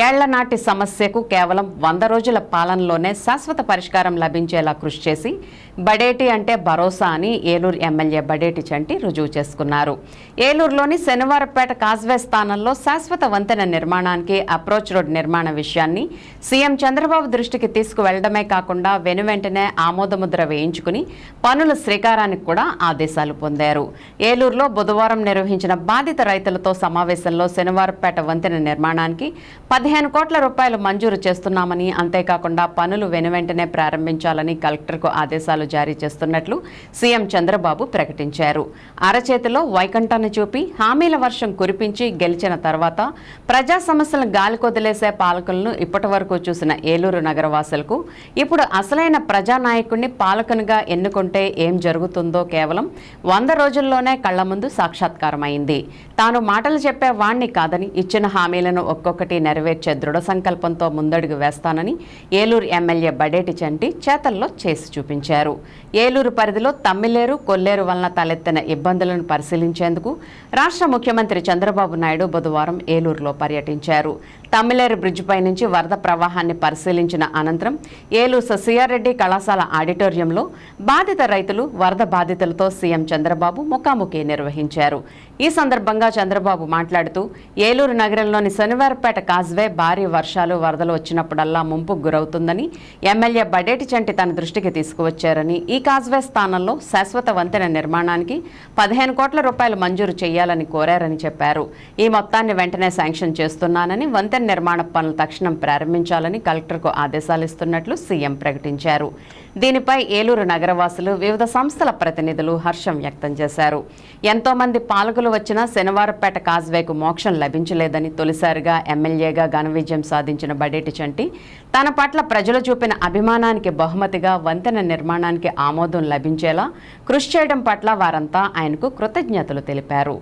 ఏళ్ల నాటి సమస్యకు కేవలం 100 రోజుల పాలనలోనే శాశ్వత పరిష్కారం లభించేలా కృషి చేసి బడేటి అంటే భరోసా అని ఏలూరు ఎమ్మెల్యే బడేటి చంటి రుజువు చేసుకున్నారు. ఏలూరులోని శనివారపేట కాజ్వే స్థానంలో శాశ్వత వంతెన నిర్మాణానికి అప్రోచ్ రోడ్ నిర్మాణ విషయాన్ని సీఎం చంద్రబాబు దృష్టికి తీసుకువెళ్లడమే కాకుండా వెనువెంటనే ఆమోదముద్ర వేయించుకుని పనుల శ్రీకారానికి కూడా ఆదేశాలు పొందారు. ఏలూరులో బుధవారం నిర్వహించిన బాధిత రైతులతో సమావేశంలో శనివారపేట వంతెన నిర్మాణానికి 15 కోట్ల రూపాయలు మంజూరు చేస్తున్నామని, అంతేకాకుండా పనులు వెనువెంటనే ప్రారంభించాలని కలెక్టర్కు ఆదేశాలు జారీ చేస్తున్నట్లు సీఎం చంద్రబాబు ప్రకటించారు. అరచేతిలో వైకుంఠాన్ని చూపి హామీల వర్షం కురిపించి గెలిచిన తర్వాత ప్రజా సమస్యలను గాలికొదిలేసే పాలకులను ఇప్పటి వరకు చూసిన ఏలూరు నగరవాసులకు ఇప్పుడు అసలైన ప్రజానాయకుడిని పాలకునిగా ఎన్నుకుంటే ఏం జరుగుతుందో కేవలం 100 రోజుల్లోనే కళ్ల ముందు సాక్షాత్కారమైంది. తాను మాటలు చెప్పే వాణ్ణి కాదని, ఇచ్చిన హామీలను ఒక్కొక్కటి నెరవేర్చే దృఢ సంకల్పంతో ముందడుగు వేస్తానని ఏలూరు ఎమ్మెల్యే బడేటి చంటి చేతల్లో చేసి చూపించారు. ఏలూరు పరిధిలో తమ్మిలేరు, కొల్లేరు వలన తలెత్తిన ఇబ్బందులను పరిశీలించేందుకు రాష్ట్ర ముఖ్యమంత్రి చంద్రబాబు నాయుడు బుధవారం ఏలూరులో పర్యటించారు. తమ్మిలేరు బ్రిడ్జిపై నుంచి వరద ప్రవాహాన్ని పరిశీలించిన అనంతరం ఏలూరు ససియారెడ్డి కళాశాల ఆడిటోరియంలో బాధిత రైతులు, వరద బాధితులతో సీఎం చంద్రబాబు ముఖాముఖి నిర్వహించారు. ఈ సందర్భంగా చంద్రబాబు మాట్లాడుతూ ఏలూరు నగరంలోని శనివారపేట కాజ్వే భారీ వర్షాలు, వరదలు వచ్చినప్పుడల్లా ముంపుకు గురవుతుందని ఎమ్మెల్యే బడేటి చంటి తన దృష్టికి తీసుకువచ్చారని, ఈ కాజ్వే స్థానంలో శాశ్వత వంతెన నిర్మాణానికి 15 కోట్ల రూపాయలు మంజూరు చేయాలని కోరారని చెప్పారు. ఈ మొత్తాన్ని వెంటనే శాంక్షన్ చేస్తున్నానని, వంతెన నిర్మాణ పనులు తక్షణం ప్రారంభించాలని కలెక్టర్కు ఆదేశాలు ఇస్తున్నట్లు సీఎం ప్రకటించారు. దీనిపై ఏలూరు నగరవాసులు, వివిధ సంస్థల ప్రతినిధులు హర్షం వ్యక్తం చేశారు. ఎంతో మంది పాలకులు వచ్చినా శనివారపేట కాజ్వేకు మోక్షం లభించలేదని, తొలిసారిగా ఎమ్మెల్యేగా ఘన విజయం సాధించిన బడేటి చంటి తన పట్ల ప్రజలు చూపిన అభిమానానికి బహుమతిగా వంతెన నిర్మాణానికి ఆమోదం లభించేలా కృషి చేయడం పట్ల వారంతా ఆయనకు కృతజ్ఞతలు తెలిపారు.